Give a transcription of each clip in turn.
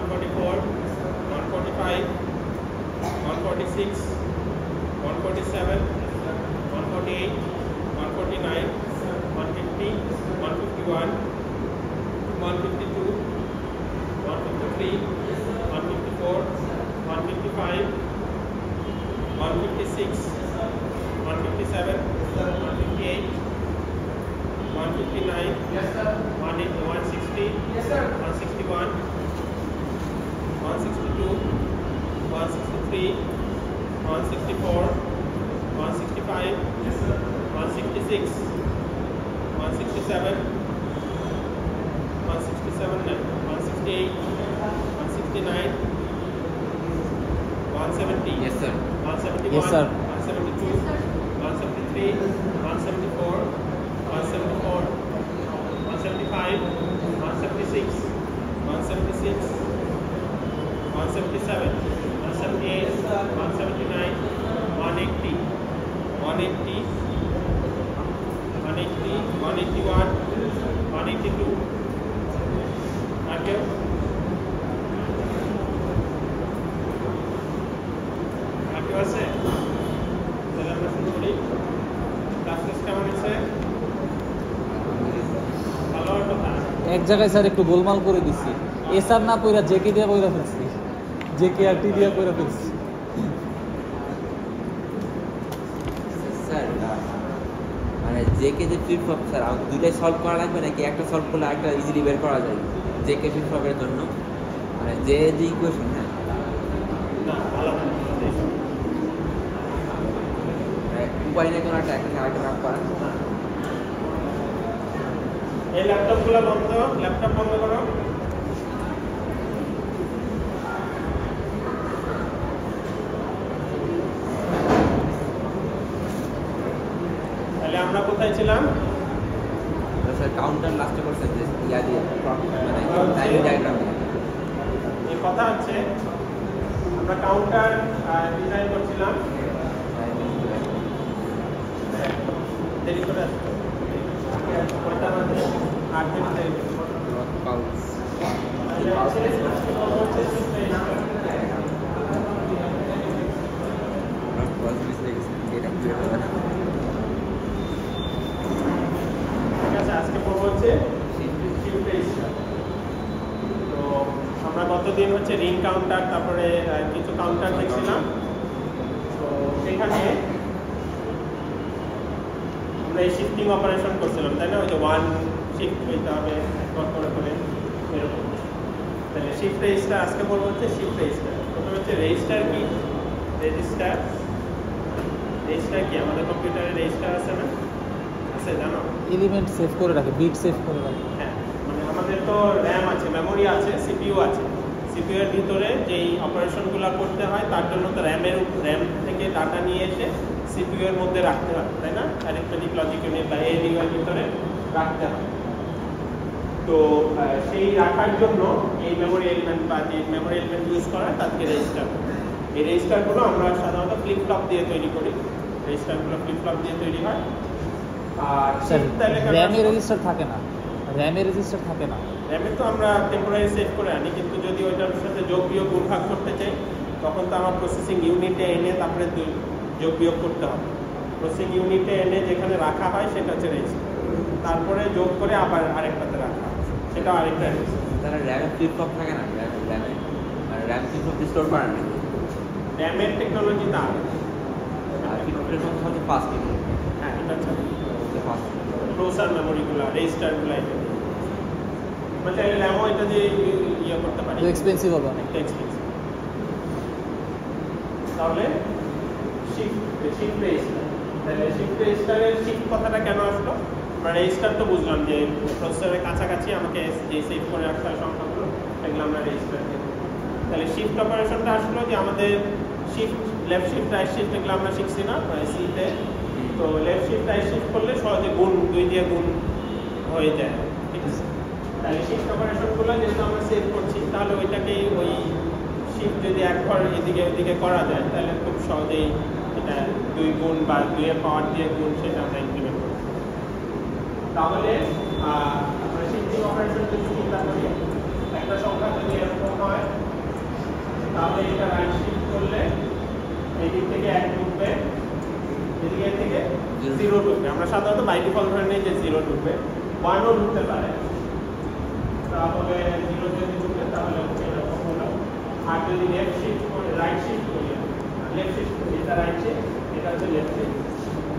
144, 145, 146, 147, 148, 149, 150, 151, 152, 153, 154, 155, 156, 157, 158, 159, 160, 161, 162, 163, 164, 165, 166, 167, 168, 169, 170. Yes, sir. 171. Yes, sir. 172. 173. 174. 174. 175. 176. 176. 177. 178. 179. 180. 180. 180. 181. 182. Thank you. Thank you, আছে তাহলে আমরা শুরু করি। ক্লাস কেমন হচ্ছে? ভালো আর কথা এক জায়গায় স্যার একটু গোলমাল করে দিচ্ছি, এসআর না পইরা জেকে দিয়ে পইরা ফেলছি, জেকে আর টি দিয়ে পইরা ফেলছি। স্যার মানে জেকে যে ফ্লিপ ফ্লপ স্যার দুইটাই সলভ করা লাগবে নাকি একটা সলভ করলে একটা ইজিলি বের করা যায় জেকে ফ্লিপ ফ্লপের জন্য? মানে যে ইকুয়েশন হ্যাঁ না ভালো উপায় নেই কোনো একটা আরেকটা রাখ করা। এই ল্যাপটপগুলো বন্ধ, ল্যাপটপ বন্ধ করো। তাহলে আমরা কোথায় ছিলাম? স্যার কাউন্টার লাস্টে করছেন যে ইয়া দিয়ে মানে টাইমিং ডায়াগ্রাম এই কথা হচ্ছে আমরা কাউন্টার ডিজাইন করছিলাম। দেরি করে আসতো কয়টা বাজে? 8 মিনিট দেরি করে। ঠিক আছে, আজকে পড়বো হচ্ছে শিফট রেজিস্টার। তো আমরা গতদিন হচ্ছে রিং কাউন্টার তারপরে কিছু কাউন্টার দেখছিলাম। তো সেখানে আমরা এই শিফটিং অপারেশন করছিলাম, তাই না? ওই যে ওয়ান শিফট হইতে হবে করে এরকম। তাহলে শিফট রেজিস্টার আজকে বলবো হচ্ছে শিফট রেজিস্টার। প্রথমে হচ্ছে রেজিস্টার কি? রেজিস্টার কি? আমাদের কম্পিউটারে রেজিস্টার আছে না? আছে, জানো? এলিমেন্ট সেভ করে রাখে, বিট সেভ করে রাখে। হ্যাঁ, মানে আমাদের তো র্যাম আছে, মেমোরি আছে, সিপিইউ আছে। সিপিইউ এর ভিতরে যেই অপারেশনগুলো করতে হয় তার জন্য তো র্যাম থেকে ডাটা নিয়ে এসে সিপিইউ এর মধ্যে রাখতে হয়, তাই না? অ্যারিথমেটিক লজিক ইউনিট বা এএলইউ এর ভিতরে রাখতে হয়। তো সেই রাখার জন্য এই মেমোরি এলিমেন্ট বা যে মেমোরি এলিমেন্ট ইউজ করা তাকে রেজিস্টার। এই রেজিস্টারগুলো আমরা সাধারণত ফ্লিপ ফ্লপ দিয়ে তৈরি করি। রেজিস্টারগুলো ফ্লিপ ফ্লপ দিয়ে তৈরি হয়। আর র্যামে রেজিস্টার থাকে না, র্যামে রেজিস্টার থাকে না। র্যামে তো আমরা টেম্পোরারি সেভ করে আনি, কিন্তু যদি ওইটার সাথে যোগ বিয়োগ গুণ ভাগ করতে চাই তখন তো আমার প্রসেসিং ইউনিটে এনে তারপরে যোগ বিয়োগ করতে হবে। প্রসেসিং ইউনিটে এনে যেখানে রাখা হয় সেটা হচ্ছে রেজিস্টার, তারপরে যোগ করে আবার আরেকটাতে রাখা হয়, সেটা আরেকটা রেজিস্টার। তাহলে র্যামে ফ্লিপ ফ্লপ থাকে না? র্যামে র্যাম ফ্লিপ ফ্লপ স্টোর করা না? র্যামের টেকনোলজি তা আর ফ্লিপ ফ্লপের মধ্যে হচ্ছে ফাস্ট। হ্যাঁ, এটা হচ্ছে ফাস্ট ক্লোজার মেমোরিগুলো, রেজিস্টারগুলো এটা মানে চাইলে র্যামও এটা দিয়ে ইয়ে করতে পারি, এক্সপেন্সিভ হবে অনেক। এক্সপেন্সিভ। তাহলে শিফট রেজিস্টার, তাহলে শিফট রেজিস্টারের শিফট কথাটা কেন আসলো? আমরা রেজিস্টার তো বুঝলাম যে প্রসেসরের কাছাকাছি আমাকে যে সেভ করে রাখতে হয় সংখ্যাগুলো, সেগুলো আমরা রেজিস্টার দিই। তাহলে শিফট অপারেশনটা আসলো যে আমাদের shift, left shift, right shift এগুলো আমরা শিখছি না সিতে। তো লেফট শিফট রাইট শিফট করলে সহজে গুণ 2 দিয়ে গুণ হয়ে যায়, ঠিক আছে? তাহলে শিফট অপারেশনগুলো যেহেতু আমরা সেভ করছি, তাহলে ওইটাকেই ওই শিফট যদি একবার এদিকে ওইদিকে করা যায় তাহলে খুব সহজেই এটা 2 গুণ বা 2 এর পাওয়ার দিয়ে গুণ সেটা আমরা ইমপ্লিমেন্ট করব। তাহলে আমরা শিফটিং অপারেশন যদি চিন্তা করি, একটা সংখ্যা যদি এরকম হয় তাহলে এটা রাইট শিফট করলে এই দিক থেকে 1 ঢুকবে, এদিকে থেকে 0 ঢুকবে। আমরা সাধারণত বাই ডিফল্ট ধরে নিই যে 0 ঢুকবে, 1 ও ঢুকতে পারে। তাহলে 0 যদি ঢুকে তাহলে এরকম হলো। আর যদি লেফট শিফট করে রাইট শিফট করি, লেফট শিফট করি, এটা রাইট শিফট, এটা হচ্ছে লেফট শিফট,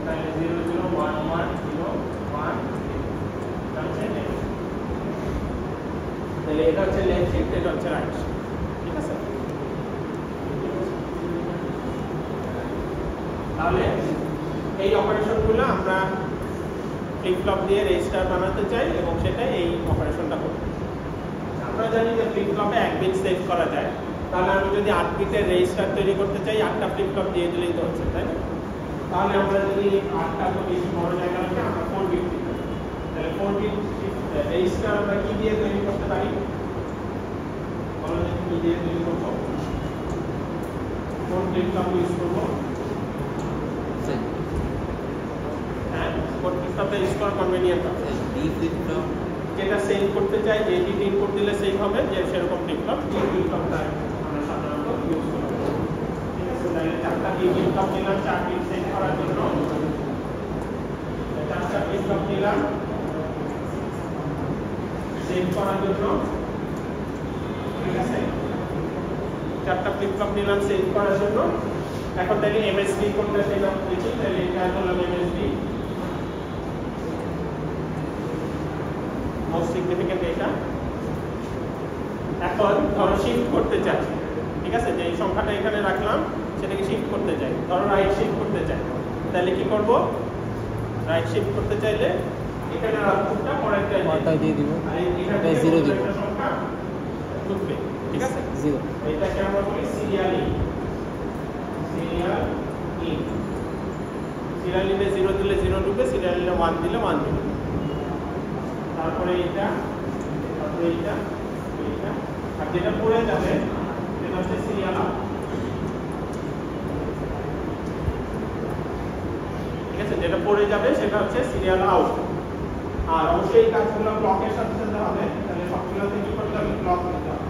তাহলে 0 0 1 1 0 1 তাহলে এটা হচ্ছে লেফট শিফট, এটা হচ্ছে রাইট শিফট। ঠিক আছে, তাহলে এই অপারেশনগুলো আমরা ফ্লিপ ফ্লপ দিয়ে রেজিস্টার বানাতে চাই এবং সেটা এই অপারেশনটা করতে। আমরা জানি যে ফ্লিপ ফ্লপে 1 বিট সেভ করা যায়, তাহলে আমি যদি 8 বিটের রেজিস্টার তৈরি করতে চাই 8টা ফ্লিপ ফ্লপ দিয়ে দিলেই তো হচ্ছে, তাই না? তাহলে আমরা যদি 8টা তো বেশি বড় জায়গা আছে, আমরা 4 বিট দিই। তাহলে 4 বিট রেজিস্টার আমরা কি দিয়ে তৈরি করতে পারি? বলো যে কি দিয়ে তৈরি করব? 4 ফ্লিপ ফ্লপ ইউজ করব। হ্যাঁ, 4 ফ্লিপ ফ্লপে ইউজ করা কনভেনিয়েন্ট হবে। ডি ফ্লিপ ফ্লপ যেটা সেভ করতে চাই, যে ডিট ইনপুট দিলে সেভ হবে, যে সেরকম ফ্লিপ ফ্লপ, ডি ফ্লিপ ফ্লপটা আমরা সাধারণত ইউজ করি। ঠিক আছে, তাহলে 4টা ডি ফ্লিপ ফ্লপ নিলাম 4 বিট সেভ করার জন্য। 4টা ফ্লিপ ফ্লপ নিলাম সেভ করার জন্য। ঠিক আছে, 4টা ফ্লিপ ফ্লপ নিলাম সেভ করার জন্য। এখন তাহলে এমএসডি কোনটা সেভ করছি, তাহলে এটা হলো এমএসডি, মোস্ট সিগনিফিকেন্ট এটা। এখন ধরো শিফট করতে চাই, ঠিক আছে, যে এই সংখ্যাটা এখানে রাখলাম সেটাকে শিফট করতে চাই, ধরো রাইট শিফট করতে চাই, তাহলে কি করব? রাইট শিফট করতে চাইলে এখানে আউটপুটটা পরেরটাই দিয়ে দিব, আর এটা 0 দিব, একটা সংখ্যা ঢুকবে। ঠিক আছে, 0। এটাকে আমরা বলি serial in. Serial in, serial ইনে 0 দিলে 0 ঢুকবে, সিরিয়াল ইনে 1 দিলে 1 ঢুকবে। তারপরে এটা, তারপরে এটা, এটা, আর যেটা পড়ে যাবে সেটা হচ্ছে সিরিয়াল আউট। ঠিক আছে, যেটা পড়ে যাবে সেটা হচ্ছে সিরিয়াল আউট। আর অবশ্যই এই কাজগুলো ক্লকের সাথে সাথে হবে, তাহলে সবগুলোতে কি করতে হবে? ক্লক দিতে হবে।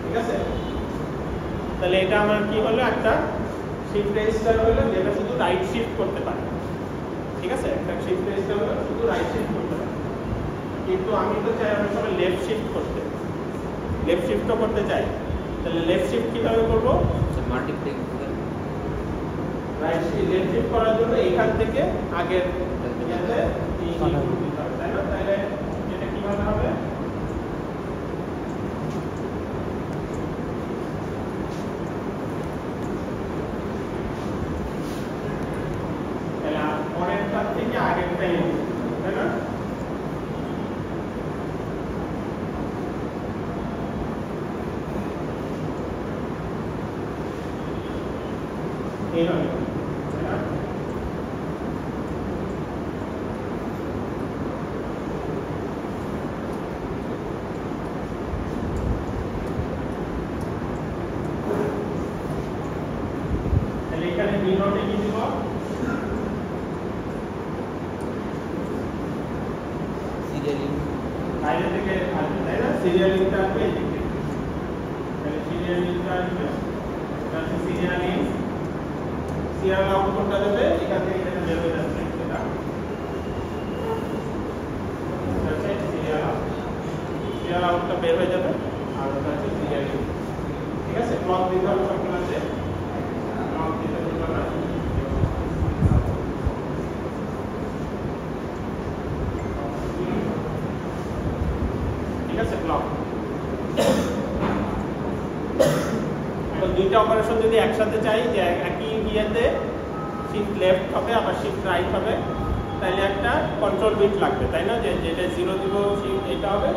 ঠিক আছে, তাহলে এটা আমার কি হলো? একটা শিফট রেজিস্টার হলো যেটা শুধু রাইট শিফট করতে পারে। ঠিক আছে, একটা শিফট রেজিস্টার হলো শুধু রাইট শিফট করতে পারে, কিন্তু আমি তো চাই অনেক সময় লেফট শিফট করতে, লেফট শিফটও করতে চাই। তাহলে লেফট শিফট কিভাবে করবো? Multiplex right shift, left shift করার জন্য এখান থেকে আগের ইয়াতে ইনপুট দিতে হবে, তাই না? তাহলে এটা কিভাবে হবে? পরেরটা থেকে আগেরটাই হবে, তাই না? এইভাবে, তাই না? তাহলে এখানে বি নোটে কি দিব? বাইরে থেকে আসবে, তাই না? সিরিয়াল ইনটা আসবে এই দিক থেকে, তাহলে সিরিয়াল ইনটা আসবে, এটা হচ্ছে সিরিয়াল ইন। সিরিয়াল আউট কোনটা দেবে? এখান থেকে এটা বের হয়ে যাচ্ছে, এটা হচ্ছে সিরিয়াল আউট। সিরিয়াল আউটটা বের হয়ে যাবে, আর ওটা হচ্ছে সিরিয়াল ইন। ঠিক আছে, ক্লক দিতে হবে সবগুলোতে, ক্লক দিতে হবে না। ঠিক আছে, ক্লক। এখন দুইটা অপারেশন যদি একসাথে চাই, যে একই ইয়েতে শিফট লেফট হবে আবার শিফট রাইট হবে, তাহলে একটা কন্ট্রোল বিট লাগবে, তাই না? যে যেটা 0 দিব শিফট এটা হবে,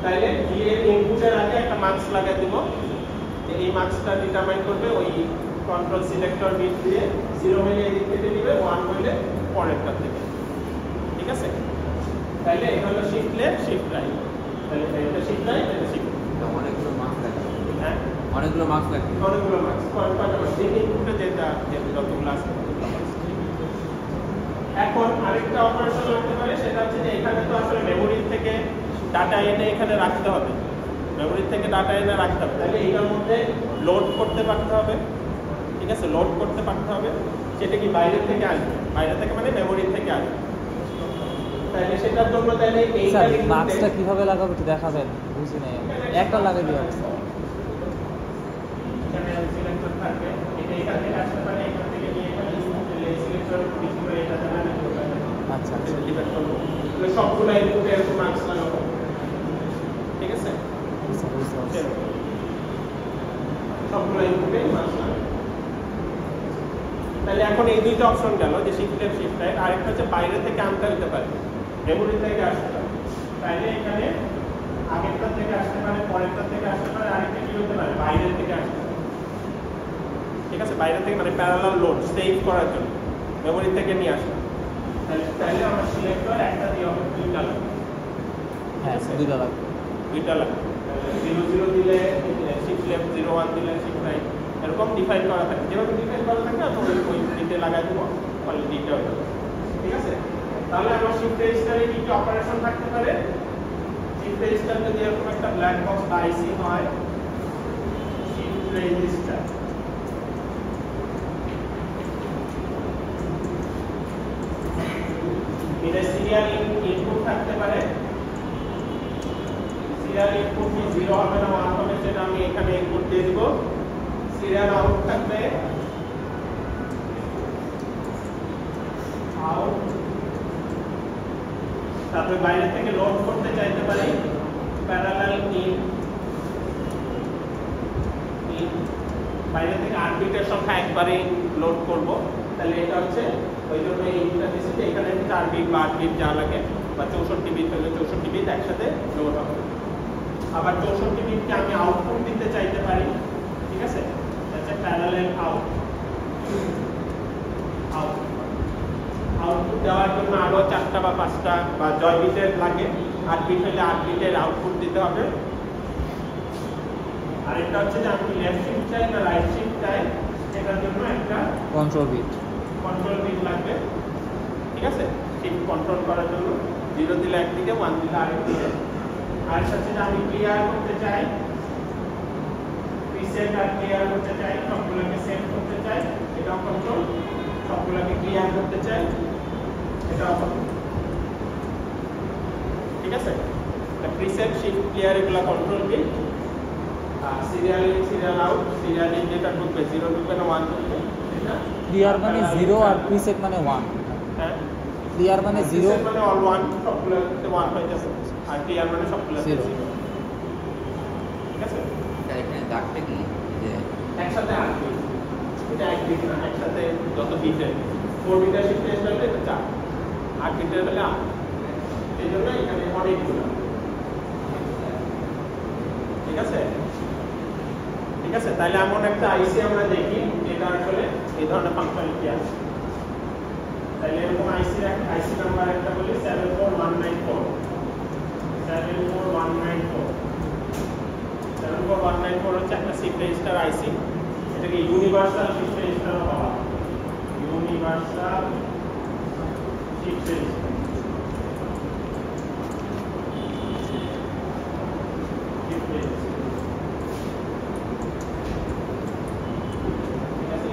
তাহলে দিয়ে ইনপুটের আগে একটা মার্কস লাগাই দিব, যে এই মার্কসটা ডিটারমাইন করবে ওই কন্ট্রোল সিলেক্টর বিট দিয়ে। 0 হইলে এই দিক থেকে দিবে, 1 হইলে পরেরটা থেকে। ঠিক আছে, তাহলে এটা হলো শিফট লেফট শিফট রাইট, তাহলে এটা শিফট রাইট, এটা শিফট। অনেকগুলো মার্কস লাগে, হ্যাঁ, অনেকগুলো মার্কস লাগে, অনেকগুলো মার্কস, কয়টা মার্কস? এই ইনপুটে যেটা যতগুলো আছে ততগুলো মার্কস। এখন আরেকটা অপারেশন লাগতে পারে, সেটা হচ্ছে যে এখানে তো আসলে মেমোরি থেকে ডাটা এনে এখানে রাখতে হবে, মেমোরি থেকে ডাটা এনে রাখতে হবে, তাহলে এটার মধ্যে লোড করতে পারতে হবে। ঠিক আছে, লোড করতে পারতে হবে, সেটা কি বাইরে থেকে আসবে, বাইরে থেকে মানে মেমোরি থেকে আসবে। তাহলে সেটার জন্য তাহলে স্যার মাস্কটা কিভাবে লাগাবো একটু দেখাবেন, বুঝি নাই একটা লাগাই দিও। এখানে সিলেক্টর থাকবে, এটা এখান থেকে আসতে পারে, এখান থেকে নিয়ে এখানে সিলেক্টর বেশি করে এটা জানানো হবে। আচ্ছা আচ্ছা, ডিপেন্ড করবে, তাহলে সবগুলো ইনপুটে এরকম মার্কস লাগাবো। ঠিক আছে, সবগুলো ইনপুটে মার্কস লাগাবো। তাহলে এখন এই দুইটা অপশন গেল, যে শিফট লেফট শিফট রাইট। আরেকটা হচ্ছে বাইরে থেকে আনতে হতে পারে, মেমোরি থেকে আসতে পারে। তাইলে এখানে আগেরটা থেকে আসতে পারে, পরেরটা থেকে আসতে পারে, আরেকটা কি হতে পারে, বাইরে থেকে আসতে পারে। ঠিক আছে, বাইরে থেকে মানে প্যারালাল লোড সেভ করার জন্য মেমোরি থেকে নিয়ে আসা। তাহলে আমার সিলেক্টর একটা দিয়ে হবে, দুইটা লাগবে। হ্যাঁ দুইটা লাগবে, দুইটা লাগবে। 0 দিলে শিফট লেফট, 01 দিলে শিফট রাইট, এরকম ডিফাইন করা থাকে। যেরকম ডিফাইন করা থাকে আমি ওই দিতে লাগাই দেবো, ফলে দিতে হবে। ঠিক আছে, তাহলে আমার শিফট রেজিস্টারে কি কি অপারেশন থাকতে পারে? শিফট রেজিস্টার যদি এরকম একটা ব্ল্যাক বক্স বা আইসি হয়, শিফট রেজিস্টার এটা সিরিয়াল ইনপুট থাকতে পারে। সিরিয়াল ইনপুট কি 0 হবে না 1 হবে সেটা আমি এখানে ইনপুট দিয়ে দিব। সিরিয়াল আউট থাকবে, আউট। তারপরে বাইরে থেকে লোড করতে চাইতে পারি, প্যারালাল ইন। বাইরে থেকে 8 বিটের সংখ্যা একবারে লোড করব, তাহলে এটা হচ্ছে ওই জন্য ইনটা দিছি যে এখানে 4 বিট বা 8 বিট যা লাগে, বা 64 বিট হলে 64 বিট একসাথে লোড হবে। আবার 64 বিটকে আমি আউটপুট দিতে চাইতে পারি। ঠিক আছে, আচ্ছা প্যারালাল আউট। আউটপুট দেওয়ার জন্য আরো 4টা বা 5টা বা জয় বিটের লাগে, 8 বিট হলে 8 বিটের আউটপুট দিতে হবে। আরেকটা হচ্ছে যে আমি লেফট শিফট চাই না রাইট শিফট চাই, সেটার জন্য একটা কন্ট্রোল বিট লাগবে। ঠিক আছে, শিফট কন্ট্রোল করার জন্য 0 দিলে একদিকে, 1 দিলে আরেকদিকে। আর হচ্ছে যে আমি ক্লিয়ার করতে চাই, প্রিসেট আর ক্লিয়ার করতে চাই, সবগুলোকে সেভ করতে চাই, এটাও কন্ট্রোল। সবগুলোকে ক্লিয়ার করতে চাই, এটাও কন্ট্রোল। ঠিক আছে, প্রিসেট শিফট ক্লিয়ার এগুলো control bit. Serial in serial out, serial in যেটা ঢুকবে 0 ঢুকবে না 1 ঢুকবে, এটা ক্লিয়ার মানে 0 আর প্রিসেট মানে 1। হ্যাঁ, ক্লিয়ার মানে 0 মানে অল 1, সবগুলোতে 1 হইতেছে, আর ক্লিয়ার মানে সবগুলোতে 0। ঠিক আছে, এখানে দাগটা কি যে একসাথে 8 বিট, এটা 1 বিট না, একসাথে যত বিটের 4 বিটের শিফট রেজিস্টার হলে এটা 4, 8 বিটের হলে 8। এই জন্য এখানে অনেকগুলো। ঠিক আছে, ঠিক আছে, তাহলে এমন একটা আইসি আমরা দেখি যেটা আসলে এই ধরনের ফাংশনালিটি আছে। তাহলে এরকম আইসি নাম্বার একটা বলি 74194। 74194 হচ্ছে একটা শিফট রেজিস্টার আইসি। এটাকে ইউনিভার্সাল শিফট রেজিস্টার বলা হয়, universal shift register.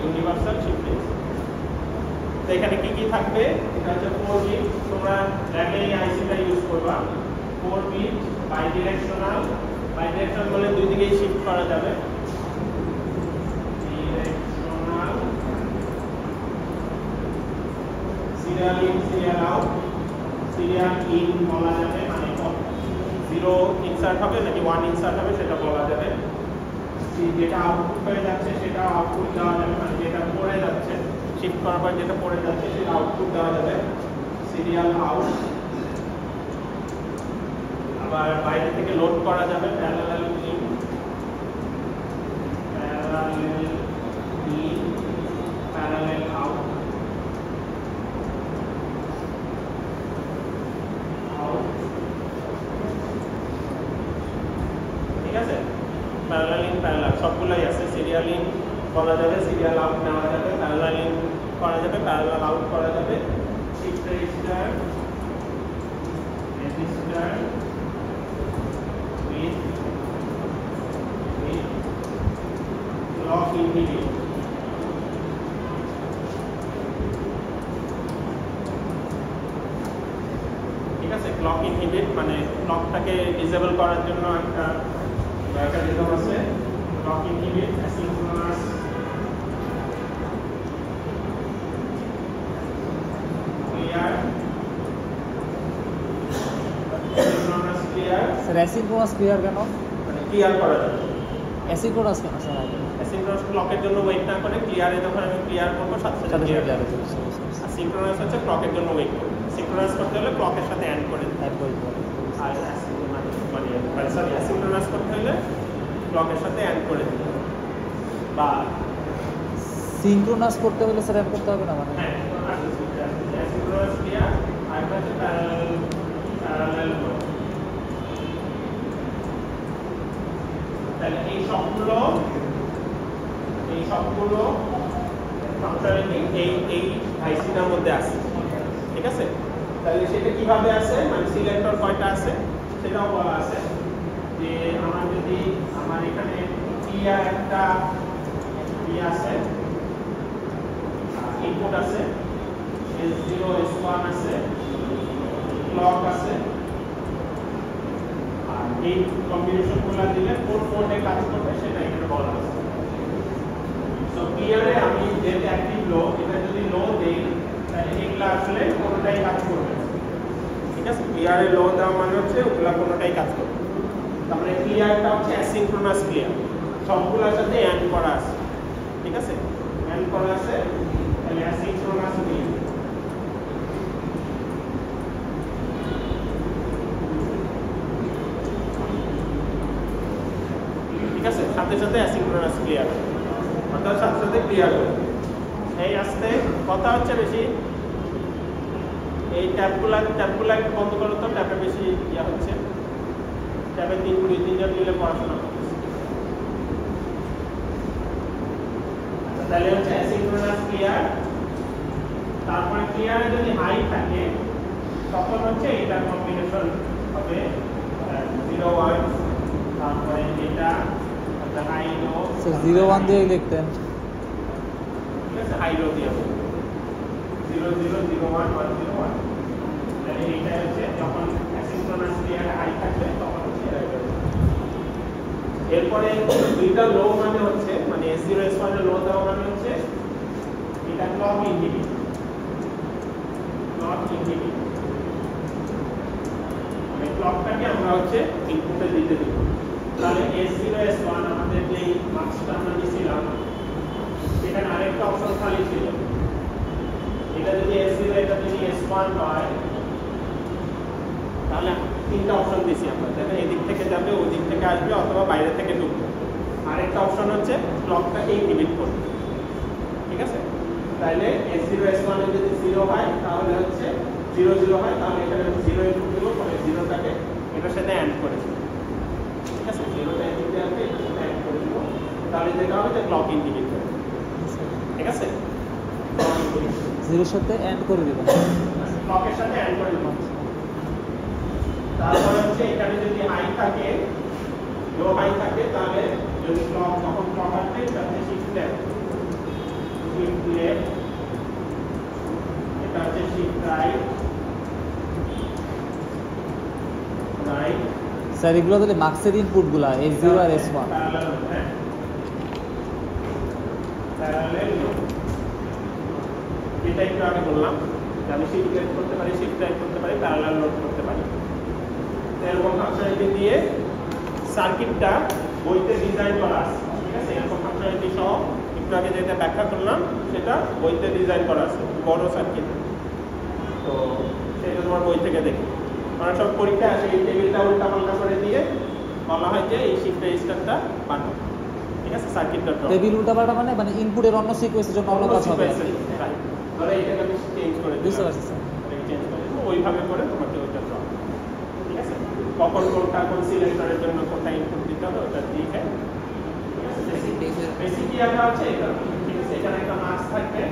Universal shift register. তো এখানে কি কি থাকবে? এটা হচ্ছে 4 বিট, তোমরা র্যামে এই আইসিটা ইউজ করবা। 4 বিট বাইডিরেকশনাল, বাইডিরেকশনাল বলে দুই দিকেই শিফট করা যাবে। Directional, serial in serial out. Serial in বলা যাবে মানে 0 ইনসার্ট হবে নাকি 1 ইনসার্ট হবে সেটা বলা যাবে। যেটা আউটপুট হয়ে যাচ্ছে সেটা আউটপুট দেওয়া যাবে, মানে যেটা পড়ে যাচ্ছে শিফট করার পর যেটা পড়ে যাচ্ছে সেটা আউটপুট দেওয়া যাবে। Serial out. আবার বাইরে থেকে লোড করা যাবে, parallel in, parallel in, parallel out, out. ঠিক আছে, প্যারালাল ইন প্যারালাল সবগুলাই আছে। সিরিয়াল ইন বলা যাবে, সিরিয়াল আউট নেওয়া যাবে, প্যারালাল ইন করা যাবে, প্যারালাল আউট করা যাবে। Shift register with clock inhibit। ঠিক আছে, ক্লক ইনহিবিট মানে ক্লকটাকে ডিসেবল করার জন্য একটা মেকানিজম আছে। Clock inhibit asynchronous clear, asynchronous clear. Sir asynchronous clear কেন? মানে ক্লিয়ার করা যাবে। অ্যাসিনক্রোনাস কেন স্যার? অ্যাসিনক্রোনাস ক্লকের জন্য ওয়েট না করে ক্লিয়ারে যখন আমি ক্লিয়ার করব সাথে সাথে ক্লিয়ার ক্লিয়ার হবে। আর সিনক্রোনাস হচ্ছে ক্লকের জন্য ওয়েট করবে। সিনক্রোনাস করতে হলে ক্লকের সাথে অ্যাড করে দিতে হবে। আর অ্যাসিনক্রোনাস করতে হলে ক্লকের সাথে অ্যাড করে দিতে হবে। বা সিনক্রোনাস করতে হলে স্যার অ্যাড করতে হবে না মানে? হ্যাঁ, অ্যাসিনক্রোনাস ক্লিয়ার আর হচ্ছে প্যারালাল লোড। তাহলে এই সবগুলো ফাংশনালিটি এই আইসিটার মধ্যে আছে। ঠিক আছে, তাহলে সেটা কিভাবে আছে, মানে সিলেক্টর কয়টা আছে সেটাও বলা আছে। যে আমার এখানে ক্লিয়ার একটা আছে, ইনপুট আছে, S0 S1 আছে, ক্লক আছে। আর এই কম্বিনেশনগুলো দিলে কোন কোডে কাজ করবে সেটা এখানে বলা আছে। তো ক্লিয়ারে আমি যেটা অ্যাক্টিভ লো, এটা যদি লো দেই তাহলে এগুলা আসলে কোনোটাই কাজ করবে না। ঠিক আছে, ক্লিয়ারে লো দেওয়া মানে হচ্ছে ওগুলা কোনোটাই কাজ করবে না। তারপরে ক্লিয়ারটা হচ্ছে অ্যাসিনক্রোনাস ক্লিয়ার, সবগুলোর সাথে অ্যান্ড করা আছে। ঠিক আছে, অ্যান্ড করা আছে, তাহলে অ্যাসিনক্রোনাস ক্লিয়ার। ঠিক আছে, সাথে সাথে অ্যাসিনক্রোনাস ক্লিয়ার, অর্থাৎ সাথে সাথে ক্লিয়ার হবে। এই আসতে কথা হচ্ছে বেশি, এই ট্যাবগুলা একটু বন্ধ করো তো, ট্যাবে বেশি ইয়া হচ্ছে। ট্যাবে 2-3 জন মিলে পড়াশোনা করতেছে। তাহলে হচ্ছে অ্যাসিনক্রোনাস ক্লিয়ার। তারপরে ক্লিয়ারে যদি হাই থাকে তখন হচ্ছে এটার কম্বিনেশন হবে 0-1, তারপরে এটা হাই লো। স্যার 0-1 দিয়ে লিখতেন। ঠিক আছে, হাই লো দিয়ে 0-0-0-1-1-0-1। তাহলে এইটা হচ্ছে যখন অ্যাসিনক্রোনাস ক্লিয়ার হাই থাকবে তখন হচ্ছে এটা। এরপরে দুইটা লো মানে হচ্ছে, মানে S0 S1 এর লো দেওয়া মানে হচ্ছে এটা ক্লক ইনহিবিট। মানে ক্লকটাকে আমরা হচ্ছে ইনপুটে দিতে দিব। তাহলে S0 S1 আমাদের যে মার্কসটা আমরা নিয়েছিলাম সেখানে আরেকটা অপশন খালি ছিল। এটা যদি S0 এটা যদি S1 হয় তাহলে 3টা অপশন দিয়েছি আমরা, তাহলে এদিক থেকে যাবে, ওই দিক থেকে আসবে, অথবা বাইরে থেকে ঢুকবে। আরেকটা অপশন হচ্ছে ক্লকটাকে ইনহিবিট করবে। ঠিক আছে, তাহলে S0 S1 এ যদি 0 হয় তাহলে হচ্ছে 0-0 হয়, তাহলে এখানে 0 ইনপুট দেব, পরে 0টাকে এটার সাথে অ্যাড করে দেব। ঠিক আছে, 0টা এদিকে আসবে, এটার সাথে অ্যাড করে দেব, তাহলে যেটা হবে যে ক্লক ইনহিবিট হবে। ঠিক আছে, 0 এর সাথে অ্যাড করে দিবেন, ক্লকের সাথে অ্যাড করে দেব। তারপরে হচ্ছে এখানে যদি হাই থাকে, লো হাই থাকে, তাহলে যদি ক্লক যখন ক্লক আসবে তাহলে শিফট লেফট, এটা হচ্ছে শিফট রাইট। স্যার এগুলো তাহলে মার্কসের ইনপুটগুলা S0 আর S1। এটা একটু আগে বললাম যে আমি শিফট লেফট করতে পারি, শিফট রাইট করতে পারি, প্যারালাল লোড করতে পারি। এরকম ফাংশনালিটি দিয়ে সার্কিটটা বইতে ডিজাইন করা আছে। ঠিক আছে, এরকম ফাংশনালিটি সহ একটু আগে যেটা ব্যাখ্যা করলাম সেটা বইতে ডিজাইন করা আছে, বড় সার্কিট। তো সেটা তোমার বই থেকে দেখি। অনেক সব পরীক্ষায় আসে এই টেবিলটা উল্টা পাল্টা করে দিয়ে বলা হয় যে এই শিফট রেজিস্টারটা বানাও। ঠিক আছে, সার্কিটটা টেবিল উল্টা পাল্টা মানে ইনপুটের অন্য সিকোয়েন্সের জন্য অন্য কাজ হবে। ধরে এটাকে আমি চেঞ্জ করে দিই, বুঝতে পারছি স্যার, চেঞ্জ করে দেবো, ওইভাবে করে তোমাকে ওইটা ড্র। ঠিক আছে, কখন কোনটা কোন সিলেক্টরের জন্য কোনটা ইনপুট দিতে হবে ওটা দিয়ে বেসিক ইয়াটা হচ্ছে এটা। ঠিক আছে, এখানে একটা মার্কস থাকবে,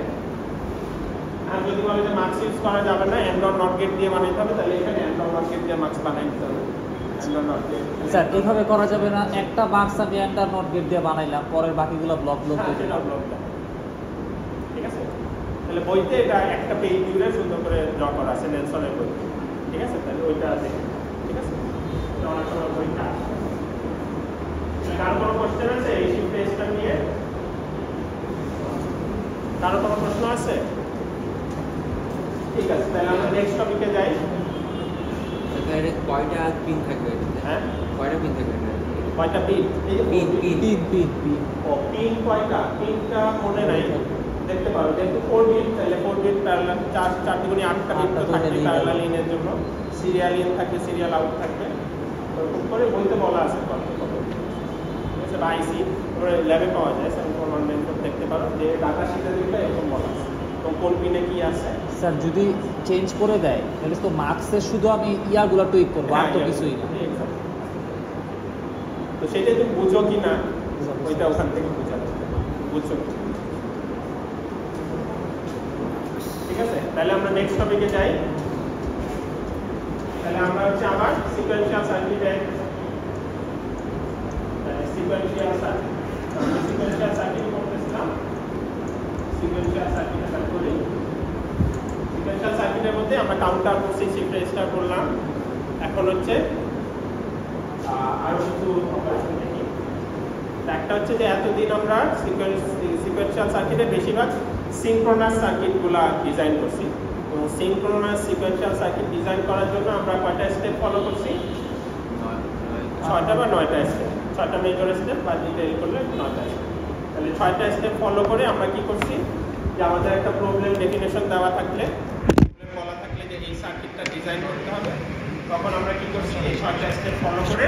আর যদি বলে যে মার্কস ইউজ করা যাবে না, এন্ড অর নট গেট দিয়ে বানাইতে হবে, তাহলে এখানে এন্ড অর নট গেট দিয়ে মার্কস বানাই দিতে হবে। And or not gate sir এইভাবে করা যাবে না, একটা মার্কস আমি এন্টার নট গেট দিয়ে বানাইলাম, পরের বাকিগুলো ব্লক ব্লক দিয়ে দিলাম। ঠিক আছে, তাহলে বইতে এটা একটা পেজ জুড়ে সুন্দর করে ড্র করা আছে নেলসনের বই। ঠিক আছে, তাহলে ওইটা আছে। ঠিক আছে, এটা অনেক সময় বইটা আছে। কারো কোনো কোশ্চেন আছে এই শিফট পেজটা নিয়ে? কারো কোনো প্রশ্ন আছে? ঠিক আছে, তাহলে আমরা নেক্সট টপিকে যাই। কয়টা পিন থাকবে? হ্যাঁ, কয়টা পিন থাকবে? কয়টা পিন? এই যে পিন ও পিন কয়টা? পিনটা মনে নাই, দেখতে পারো। যেহেতু 4 বিট, তাহলে 4 বিট প্যারালাল 4 দুগুণে 8টা বিট তো থাকবে প্যারালাল ইনের জন্য। সিরিয়াল ইন থাকবে, সিরিয়াল আউট থাকবে। ওরকম করে বইতে বলা আছে কত কত। ঠিক আছে, বা আইসি তোমরা ল্যাবে পাওয়া যায়, সেন্ট্রাল অনলাইন করে দেখতে পারো যে ডাটা শিটে দিলে এরকম বলা আছে তো কোন পিনে কি আছে। স্যার যদি চেঞ্জ করে দেয় তাহলে তো মার্কসের শুধু আমি ইয়াগুলো টুইক করবো, আর তো কিছুই না। তো সেটা তুমি বুঝো কি না ওইটা ওখান থেকে বোঝা যাবে, বুঝছো? ঠিক আছে, তাহলে আমরা নেক্সট টপিকে যাই। তাহলে আমরা হচ্ছে আবার সিকোয়েন্সিয়াল সার্কিটে সিকোয়েন্সিয়াল সার্কিট করতেছিলাম। সিকোয়েন্সিয়াল সার্কিটে কাজ করি। সিকোয়েন্সিয়াল সার্কিটের মধ্যে আমরা কাউন্টার করছি, শিফট রেজিস্টার করলাম। এখন হচ্ছে আরো কিছু অপারেশন দেখি। একটা হচ্ছে যে এতদিন আমরা সিকোয়েন্সিয়াল সার্কিটে বেশিরভাগ সিনক্রোনাস সার্কিটগুলো ডিজাইন করছি। তো সিনক্রোনাস সিকোয়েন্সিয়াল সার্কিট ডিজাইন করার জন্য আমরা কয়টা স্টেপ ফলো করছি? 6টা বা 9টা স্টেপ। 6টা মেজর স্টেপ বা ডিটেইল করলে 9টা স্টেপ। তাহলে 6টা স্টেপ ফলো করে আমরা কি করছি যে আমাদের একটা প্রবলেম ডেফিনেশন দেওয়া থাকলে, বলা থাকলে যে এই সার্কিটটা ডিজাইন করতে হবে, তখন আমরা কি করছি এই 6টা স্টেপ ফলো করে